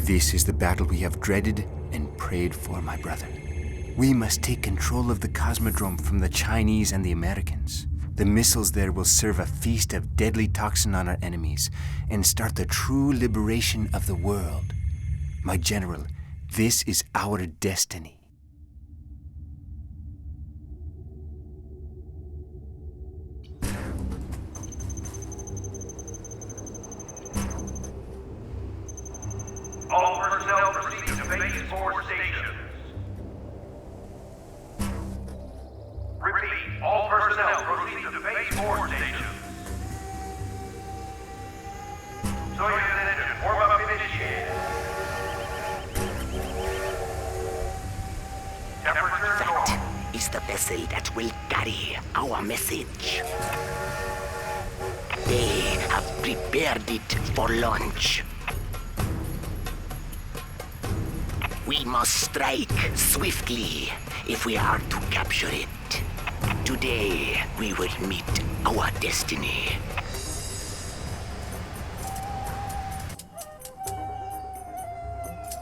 This is the battle we have dreaded and prayed for, my brother. We must take control of the Cosmodrome from the Chinese and the Americans. The missiles there will serve a feast of deadly toxin on our enemies and start the true liberation of the world. My general, this is our destiny. All personnel proceed to base 4 stations. Repeat, all personnel proceed to base 4 stations. Soyuz engine warm-up initiated. Temperature normal. That is the vessel that will carry our message. They have prepared it for launch. We must strike swiftly if we are to capture it. Today, we will meet our destiny.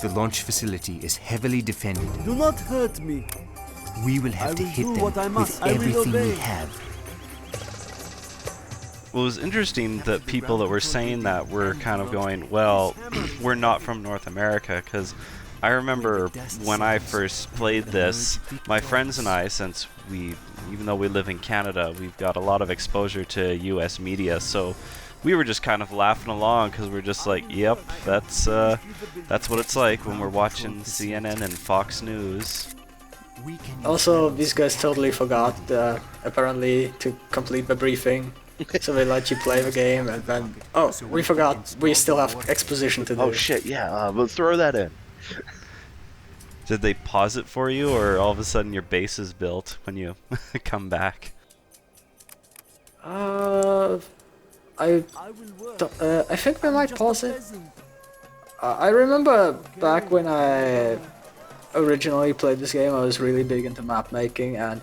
The launch facility is heavily defended. Do not hurt me. We will have to will hit do them what I with must. I will everything we obey. have. Well, it was interesting that people that were saying that were kind of going, well, we're not from North America, because I remember when I first played this, my friends and I, since even though we live in Canada, we've got a lot of exposure to US media, so we were just kind of laughing along because we're just like, yep, that's what it's like when we're watching CNN and Fox News. Also, these guys totally forgot, apparently, to complete the briefing. So they let you play the game, and then, oh, we forgot, we still have exposition to do. Oh shit, yeah, let's throw that in. Did they pause it for you, or all of a sudden your base is built when you come back? I think they might pause it. I remember back when I originally played this game, I was really big into map making, and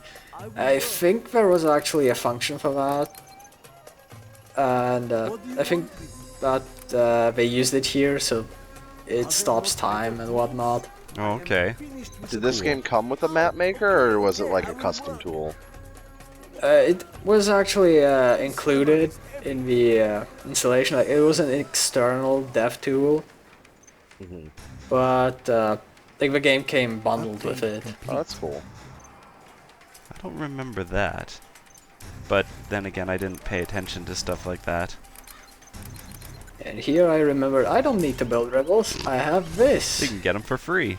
I think there was actually a function for that. And I think that they used it here, so it stops time and whatnot. Oh, okay. Did this game come with a map maker, or was it like a custom tool? It was actually included in the installation. Like, it was an external dev tool, but like the game came bundled with it. Oh, that's cool. I don't remember that. But then again, I didn't pay attention to stuff like that. And here I remember I don't need to build rebels. I have this. You can get them for free.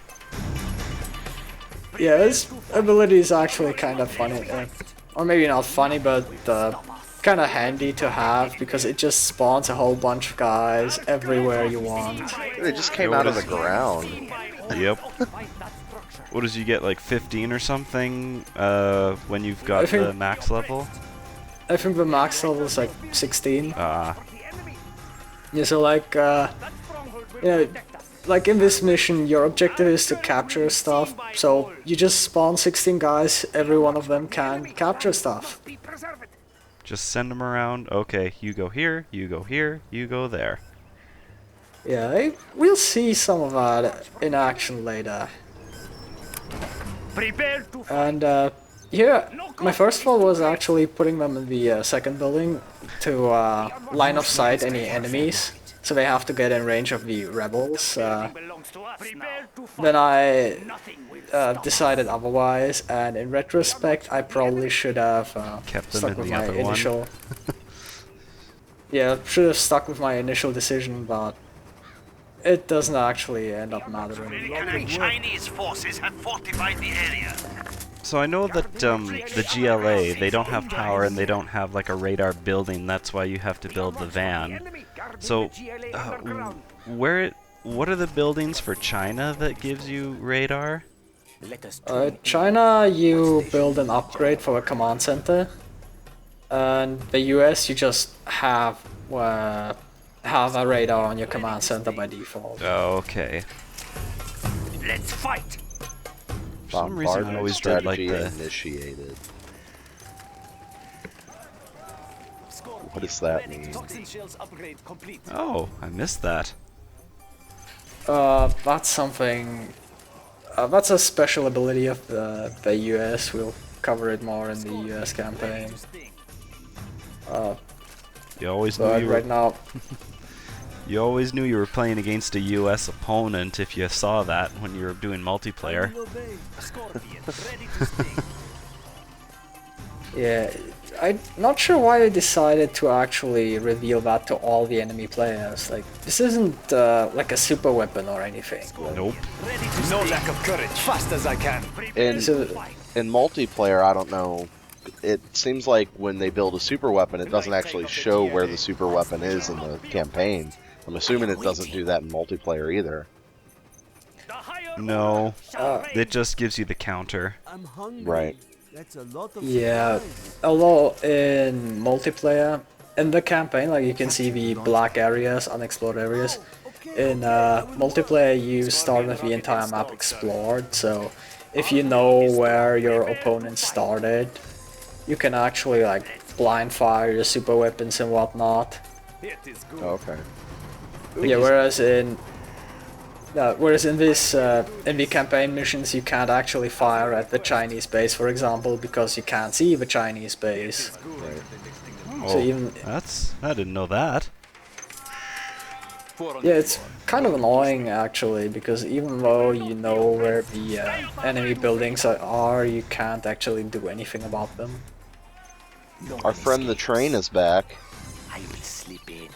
Yeah, this ability is actually kind of funny, or maybe not funny, but kind of handy to have because it just spawns a whole bunch of guys everywhere you want. They just came out of the ground. Yep. What does you get, like 15 or something when you've got the max level? I think the max level is like 16. Ah. Yeah, so like, like in this mission, your objective is to capture stuff, so you just spawn 16 guys, every one of them can capture stuff. Just send them around. Okay, you go here, you go here, you go there. Yeah, we'll see some of that in action later. And here, my first thought was actually putting them in the second building to line of sight any enemies, so they have to get in range of the rebels. Then I decided otherwise, and in retrospect, I probably should have kept them stuck in with the my other initial. one. Yeah, should have stuck with my initial decision, but it doesn't actually end up mattering. American and Chinese forces have fortified the area. So I know that the GLA, they don't have power and they don't have like a radar building. That's why you have to build the van. So what are the buildings for China that gives you radar? China, you build an upgrade for a command center, and the US, you just have a radar on your command center by default. Oh, okay. Let's fight. For some reason I always did like the... initiated. What does that mean? Oh, I missed that. That's something. That's a special ability of the US. We'll cover it more in the US campaign. You always knew But you were. right now, You always knew you were playing against a U.S. opponent if you saw that when you were doing multiplayer. yeah, I'm not sure why they decided to actually reveal that to all the enemy players. Like, this isn't like a super weapon or anything. Nope. No lack of courage. Fast as I can. In So, in multiplayer, I don't know. It seems like when they build a super weapon, it doesn't actually show where the super weapon is in the campaign. I'm assuming it doesn't do that in multiplayer either. No. It just gives you the counter. I'm hungry. Right. That's a lot of yeah, although in multiplayer, in the campaign, like you can see the black areas, unexplored areas. In multiplayer, you start with the entire map explored, so if you know where your opponent started, you can actually like blind fire your super weapons and whatnot. Oh, okay. Yeah, whereas in this in the campaign missions, you can't actually fire at the Chinese base, for example, because you can't see the Chinese base. Right. So even I didn't know that. yeah, it's kind of annoying actually, because even though you know where the enemy buildings are, you can't actually do anything about them. Our friend the train is back. I will slip in.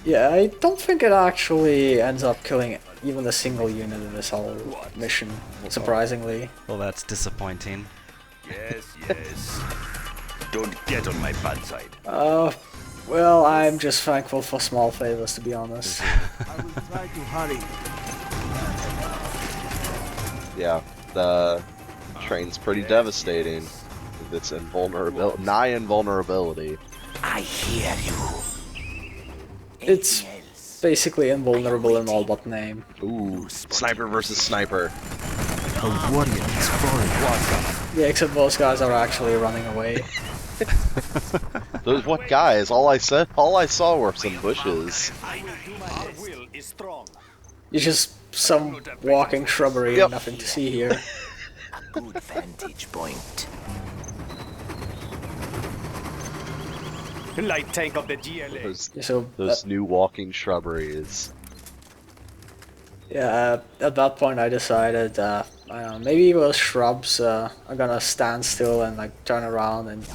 Yeah, I don't think it actually ends up killing even a single unit in this whole mission, surprisingly. Well, that's disappointing. Yes, yes. Don't get on my bad side. Well, I'm just thankful for small favors, to be honest. I will try to hurry. Yeah, the train's pretty devastating. It's invulnerability, nigh invulnerability. I hear you. It's basically invulnerable in all but name. Ooh, sniper versus sniper. A warrior has fallen. Yeah, except those guys are actually running away. Those what guys? All I saw were some bushes. Our will is strong. It's just some walking shrubbery Yep. and nothing to see here. A good vantage point. Light tank of the GLA. Those new walking shrubberies. Yeah, at that point I decided, I don't know, maybe those shrubs are gonna stand still and like turn around and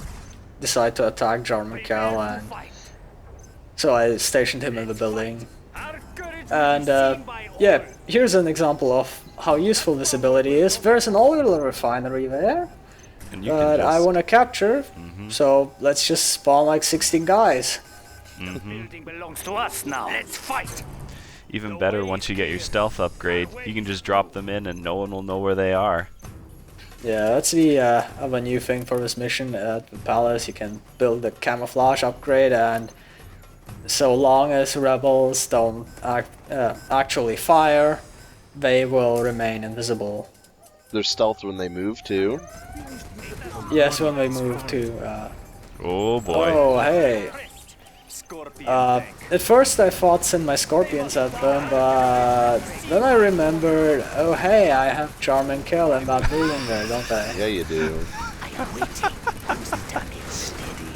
decide to attack Jarmikel, and so I stationed him in the building. And yeah, here's an example of how useful this ability is. There's an oil refinery there And you that can I just... want to capture, so let's just spawn like 16 guys. Building belongs to us now. Let's fight. Even better, once you get your stealth upgrade, you can just drop them in and no one will know where they are. Yeah, that's the of a new thing for this mission at the palace. You can build a camouflage upgrade, and so long as rebels don't actually fire, they will remain invisible. There's stealth when they move too. Yes, when they move to. Oh boy. Oh, hey. Scorpion. At first I thought send my scorpions at them, but then I remembered, oh hey, I have Charm and Kill in that building there, don't I? Yeah, you do. I am waiting. Who's the damage steady?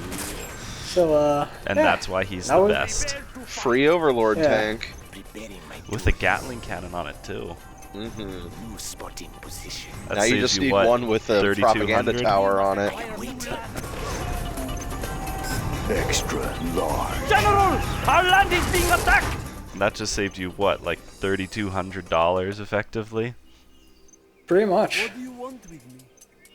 So, And yeah. that's why he's Now the we- best. Free Overlord Yeah. tank. Preparing my With a Gatling cannon on it too. Mm-hmm. new spotting position. That Now you saves just need what, one with a 3,200? propaganda tower on it. I am waiting. Extra large. General! Our land is being attacked! That just saved you what, like $3,200 effectively? Pretty much. What do you want with me?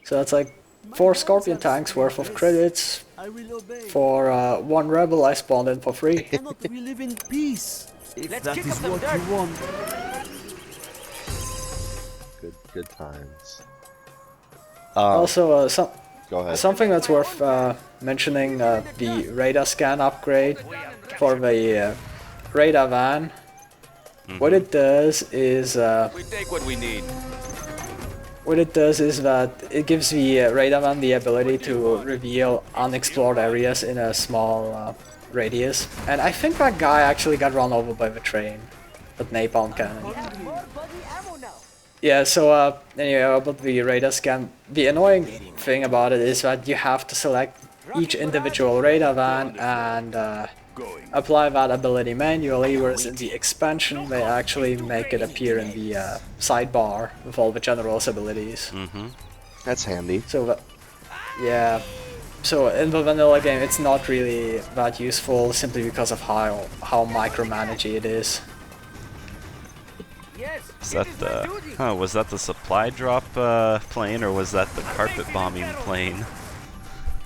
So that's like 4 scorpion tanks worth of credits I will obey. for 1 rebel I spawned in for free. Cannot we live in peace? If Let's that kick is up the what dirt. you want. Good times. Also, Go ahead. something that's worth mentioning, the radar scan upgrade for the radar van. What it does is We take what we need. that it gives the radar van the ability to reveal unexplored areas in a small radius. And I think that guy actually got run over by the train. that napalm cannon. Yeah, so anyway, about the radar scan, the annoying thing about it is that you have to select each individual radar van and apply that ability manually, whereas in the expansion they actually make it appear in the sidebar with all the general's abilities. That's handy. So that, yeah, so in the vanilla game it's not really that useful simply because of how micromanagey it is. Is that the... was that the supply drop plane, or was that the carpet bombing plane?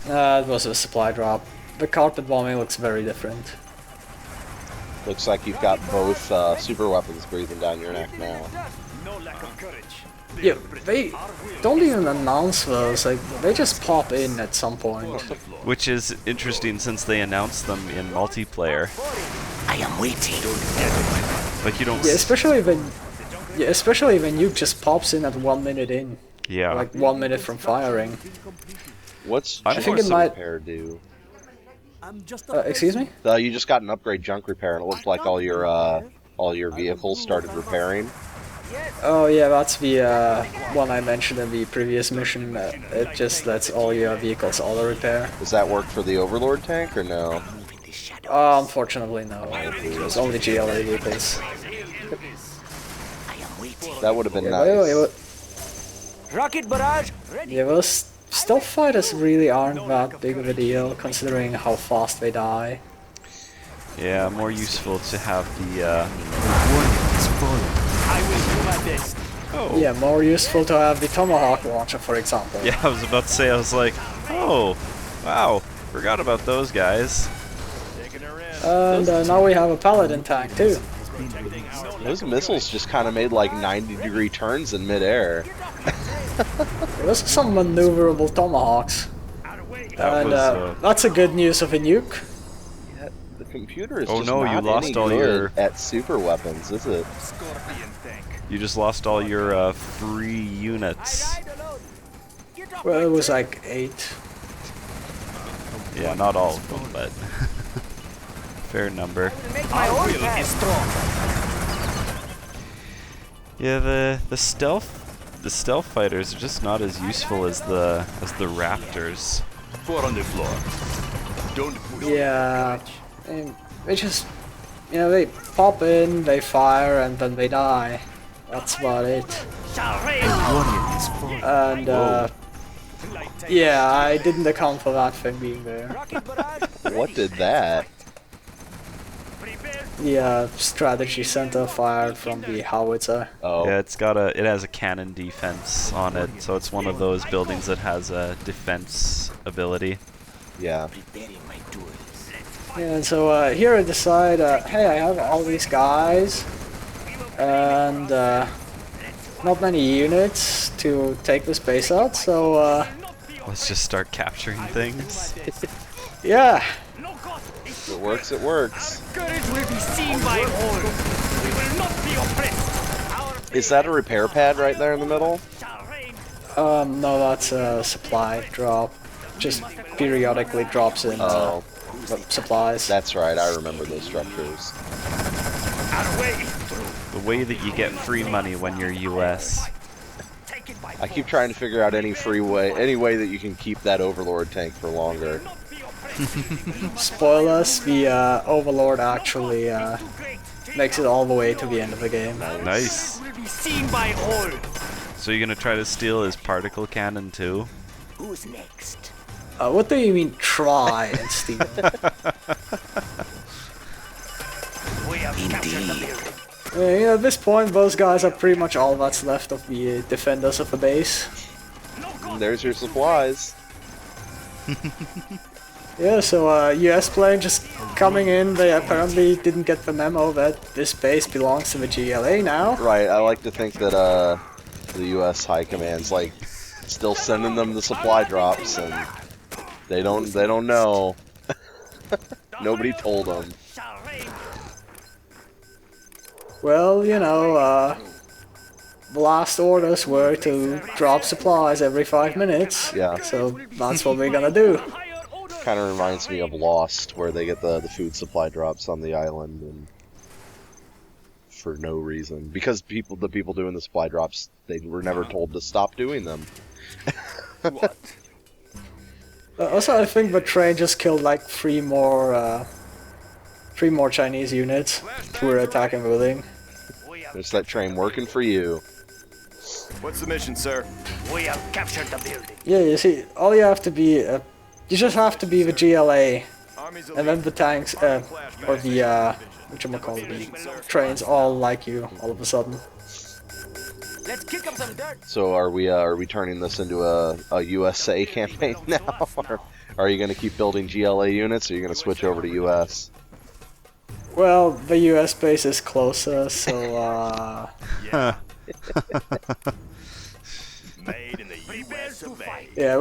It was a supply drop. The carpet bombing looks very different. Looks like you've got both super weapons breathing down your neck now. Yeah, they don't even announce those, like, they just pop in at some point. Which is interesting since they announced them in multiplayer. I am waiting. Like, you don't... Yeah, especially when nuke just pops in at 1 minute in. Yeah. Like 1 minute from firing. What's I junk think it might- repair do? Excuse me? You just got an upgrade junk repair, and it looked like all your vehicles started repairing. Oh yeah, that's the one I mentioned in the previous mission. It just lets all your vehicles auto repair. Does that work for the Overlord tank or no? Unfortunately no. It's only GLA vehicles. That would have been Yeah, nice. Rocket barrage. yeah, well, stealth fighters really aren't that big of a deal considering how fast they die. Yeah, more useful to have the... Warning is falling. I will do my best. Oh. Yeah, more useful to have the Tomahawk launcher, for example. Yeah, I was about to say, I was like, oh, wow, forgot about those guys. And now we have a Paladin tank too. Those missiles just kind of made like 90-degree turns in midair. Those are some maneuverable Tomahawks. That And was, that's a good news of a nuke. Yeah, the computer is Oh just no, not you lost any all good your- at super weapons, is it? you just lost all your free units. Well, it was like 8. Yeah, not all of them, but fair number. My will is strong. Yeah, the stealth fighters are just not as useful as the Raptors. 4 on the floor. Don't push. Yeah, and they just, you know, they pop in, they fire, and then they die. That's about it. Warrior is falling. And yeah, I didn't account for that thing being there. What did that? The strategy center fired from the howitzer. Oh, Yeah, it has a cannon defense on it, so it's one of those buildings that has a defense ability. yeah. Yeah, and so here I decide, hey, I have all these guys, and not many units to take this base out, so Let's just start capturing things. yeah. If it works, it works. Courage will be seen by all. We will not be oppressed. Is that a repair pad right there in the middle? No, that's a supply drop. Just periodically drops in Oh, supplies. that's right. I remember those structures. The way that you get free money when you're US. I keep trying to figure out any way that you can keep that Overlord tank for longer. Spoilers, the Overlord actually makes it all the way to the end of the game. Nice. Will be seen by all. So you're gonna try to steal his particle cannon too? Who's next? What do you mean try, Steven? We have captured the building. You know, at this point, those guys are pretty much all that's left of the defenders of the base. And there's your supplies. Yeah, so US plane just coming in, they apparently didn't get the memo that this base belongs to the GLA now. Right, I like to think that the U.S. High Command's like still sending them the supply drops, and they don't know. Nobody told them. Well, you know, the last orders were to drop supplies every 5 minutes. Yeah. So that's what we're gonna do. Kind of reminds me of Lost, where they get the food supply drops on the island, and for no reason. Because the people doing the supply drops, they were never told to stop doing them. Also, I think the train just killed like three more Chinese units who were attacking the building. There's that train working for you. What's the mission, sir? We have captured the building. Yeah, you see, all you have to be, you just have to be the GLA, Armies and then the tanks, or the, whatchamacallit, the trains all like you all of a sudden. Let's kick up some dirt. So are we turning this into a USA campaign now? Or are you going to keep building GLA units, or are you going to switch over to US? Well, the US base is closer, so, made in the US of A. yeah,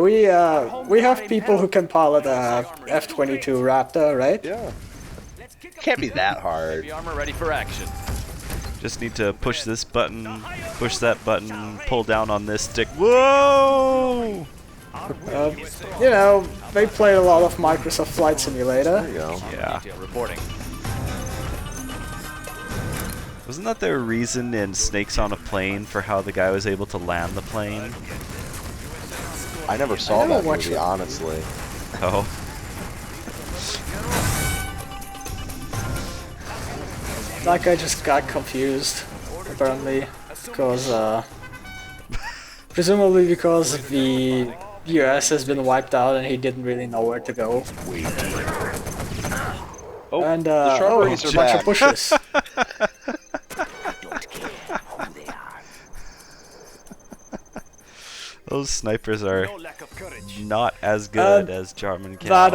we have people who can pilot a F-22 Raptor, right? Yeah. Can't be that hard. Heavy armor ready for action. Just need to push this button, push that button, pull down on this stick. Whoa! You know, they played a lot of Microsoft Flight Simulator. There you go. Yeah. Detail reporting. Wasn't that the reason in Snakes on a Plane for how the guy was able to land the plane? I never saw never that watched movie, it. honestly. Oh. That guy just got confused, apparently, because, presumably because the US has been wiped out and he didn't really know where to go. Oh, And, the oh, Strawberries a are bunch back. of bushes. Don't care who they are. Those snipers are No lack of courage. not as good as Jarman Cow.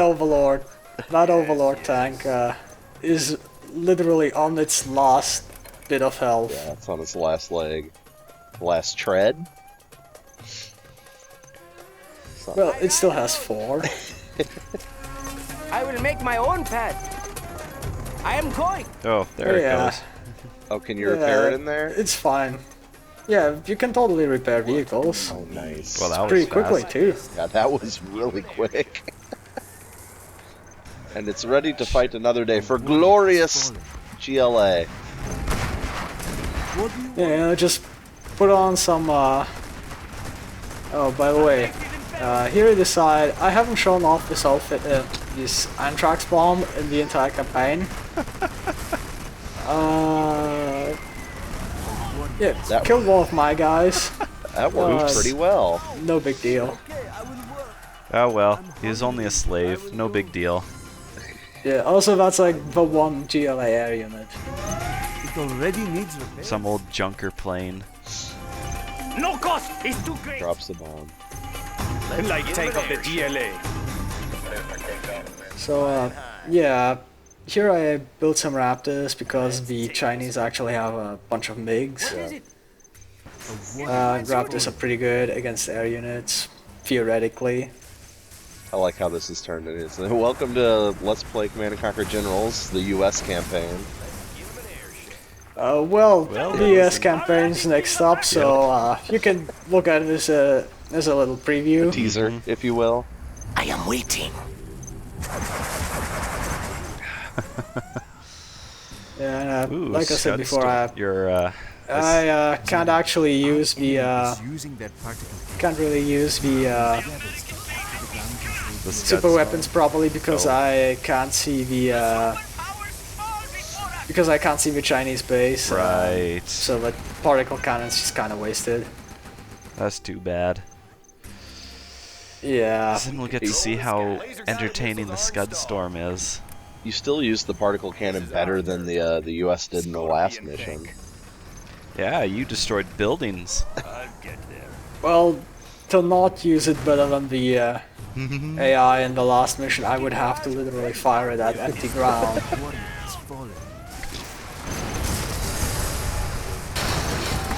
That Overlord tank, is literally on its last bit of health. Yeah, it's on its last leg. Last tread. Well, it still has 4. I will make my own path. I am going. Oh, there it Yeah. goes. Oh, can you repair it in there? It's fine. Yeah, you can totally repair vehicles. Oh, nice. Well, that was Pretty fast. quickly, too. Yeah, that was really quick. And it's ready to fight another day for glorious GLA. Yeah, just put on some, Oh, by the way, here at the side, I haven't shown off this outfit, this Anthrax bomb in the entire campaign. Yeah, That killed one of my guys. That worked pretty well. No big deal. Oh well, he was only a slave. No big deal. Yeah, also that's like the one GLA air unit. It already needs repair. Some old junker plane. No cost is too great. Drops the bomb. Light tank of the GLA. So, yeah, here I built some Raptors because the Chinese actually have a bunch of MiGs. Raptors are pretty good against air units, theoretically. I like how this is turned into. So, welcome to Let's Play Command & Conquer Generals, the US campaign. Well, the US campaign's next up, so you can look at it as a little preview. Teaser, if you will. I am waiting. Yeah, and, Ooh, like I said Scud before, Storm. You're I can't actually use the Using that particle can't really use the the Scud super Storm. weapons properly because I can't see the Chinese base. Right. So the particle cannon's just kind of wasted. That's too bad. Yeah. Then we'll get to see how entertaining the Scud Storm is. You still use the particle cannon better than the US did in the last mission. Yeah, you destroyed buildings. Well, to not use it better than the AI in the last mission, I would have to literally fire it at empty ground. warrior has fallen.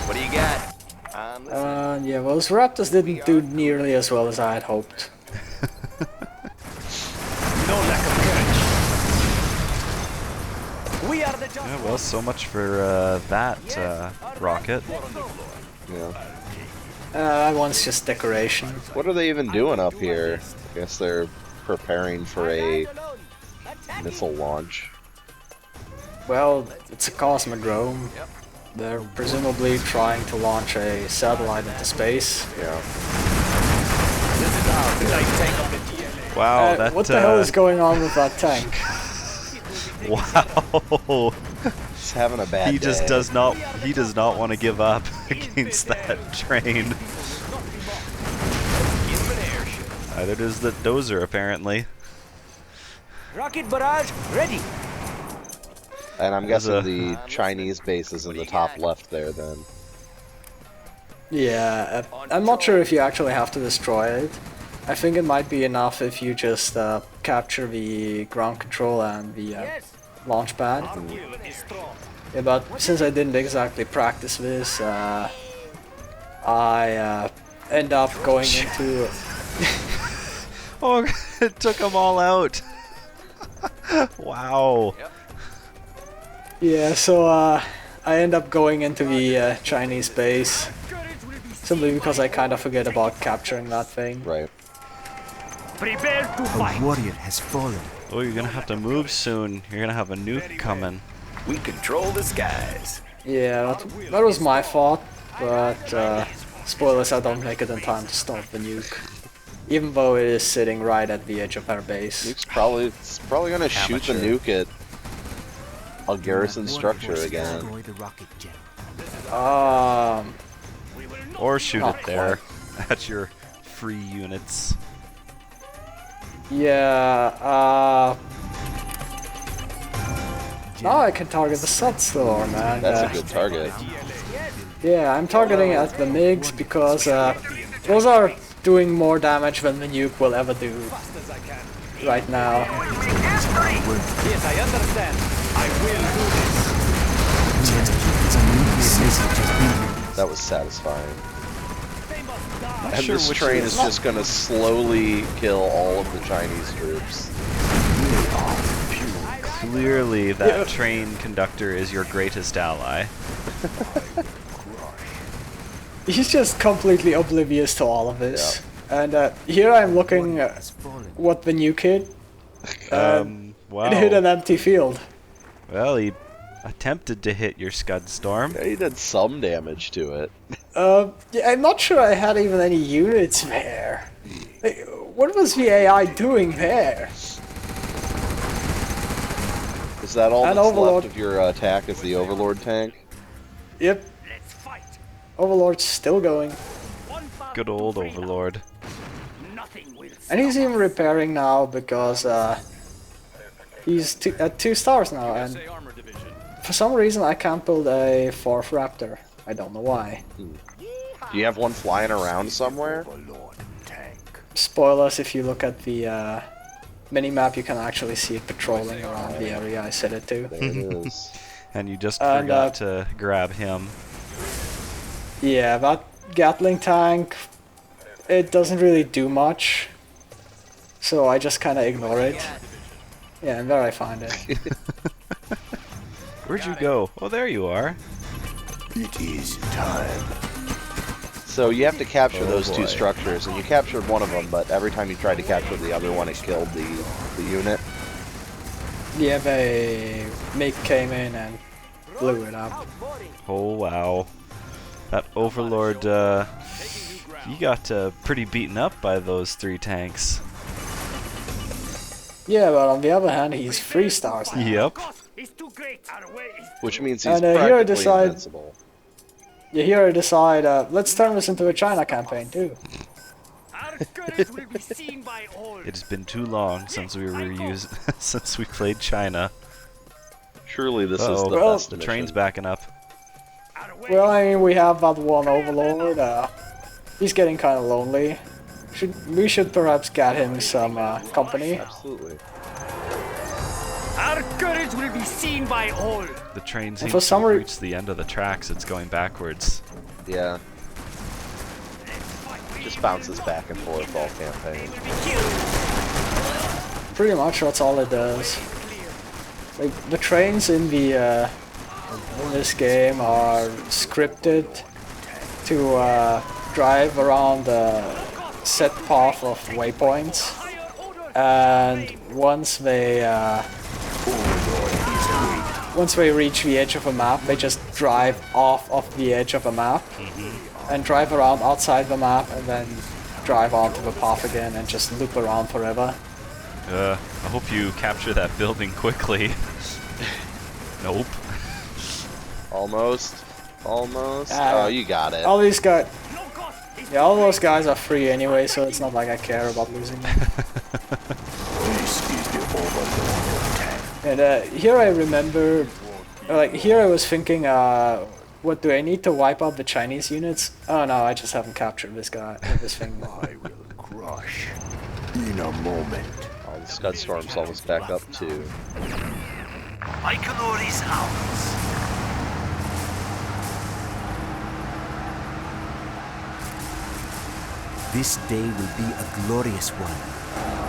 What do you got? Yeah, well, those Raptors didn't do nearly as well as I had hoped. No lack of courage. We are the just Yeah, well, so much for that rocket. Yeah. That one's just decoration. What are they even doing up here? I guess they're preparing for a missile launch. Well, it's a cosmodrome. They're presumably trying to launch a satellite into space. Yeah. Like tank of the GLA. Wow, that what the hell is going on with that tank? Wow. He's having a bad He day. just does not want to give up against that train. Either does the dozer apparently. Rocket barrage ready. And I'm There's guessing a- the Chinese base is in the top left there then. Yeah, I'm not sure if you actually have to destroy it. I think it might be enough if you just capture the ground control and the launch pad. Yeah, but since I didn't exactly practice this, I end up going into... Oh, it took them all out. Wow. Yeah, so I end up going into the Chinese base simply because I kind of forget about capturing that thing. Right. Prepare to A fight. warrior has fallen. Oh, you're gonna have to move soon. You're gonna have a nuke coming. We control the skies. Yeah, that was my fault, but spoilers, I don't make it in time to stop the nuke. Even though it is sitting right at the edge of our base. It's probably gonna shoot the nuke at a garrison structure again. Destroy the rocket jet. Or shoot Not it there at your free units. Yeah, now I can target the sub store, man. That's a good target. Yeah, I'm targeting at the MiGs because those are doing more damage than the nuke will ever do right now. Yes, I understand. I will do this. That was satisfying. Not And sure this which train is- is just gonna slowly kill all of the Chinese troops. Clearly, that train conductor is your greatest ally. He's just completely oblivious to all of this. And here I'm looking at Has fallen. what the nuke hit. Wow. It hit an empty field. Well, he attempted to hit your Scud Storm. Yeah, he did some damage to it. Yeah, I'm not sure I had even any units there. Like, what was the AI doing there? Is that all And that's Overlord. left of your attack is the Overlord tank? Yep, Let's fight. Overlord's still going. Good old Overlord. Nothing will And he's even repairing now because he's at 2 stars now, and for some reason I can't build a 4th Raptor. I don't know why. Do you have one flying around somewhere? Spoilers, if you look at the mini-map, you can actually see it patrolling around the area I set it to. There it is. And you just And, forgot to grab him. Yeah, that Gatling tank, it doesn't really do much, so I just kind of ignore it. Yeah, and there I find it. Where'd you go? Oh, there you are. It is time. So you have to capture Oh, those boy. 2 structures, and you captured one of them, but every time you tried to capture the other one, it killed the unit. Yeah, the MiG came in and blew it up. Oh, wow. That Overlord, he got pretty beaten up by those 3 tanks. Yeah, but on the other hand, he's 3 stars now. Yep. It's too great. Our way is Which means he's And, here I practically decide- invincible. Yeah, here I decide, let's turn this into a China campaign too. our courage will be seen by all. It's been too long since we were since we played China. Surely this is Uh-oh. the Well, best The mission. train's backing up. Our way Well, I mean, we have that one Overlord, he's getting kind of lonely. We should perhaps get him some company. Absolutely. Our courage will be seen by all. The train And seems for to some have rea- reached the end of the tracks. It's going backwards. Yeah. Just bounces back and forth all campaign. Pretty much that's all it does. Like, the trains in the in this game are scripted to drive around a set path of waypoints, and once they once we reach the edge of a map, they just drive off of the edge of a map and drive around outside the map and then drive onto the path again and just loop around forever. I hope you capture that building quickly. Nope. Almost. Oh, you got it. All these guys... Yeah, all those guys are free anyway, so it's not like I care about losing them. And here I remember... Like, here I was thinking, what, do I need to wipe out the Chinese units? Oh no, I just haven't captured this guy, this thing. I will crush in a moment. Oh, the Scud Storm's almost back up too. Baikonur is ours. This day will be a glorious one.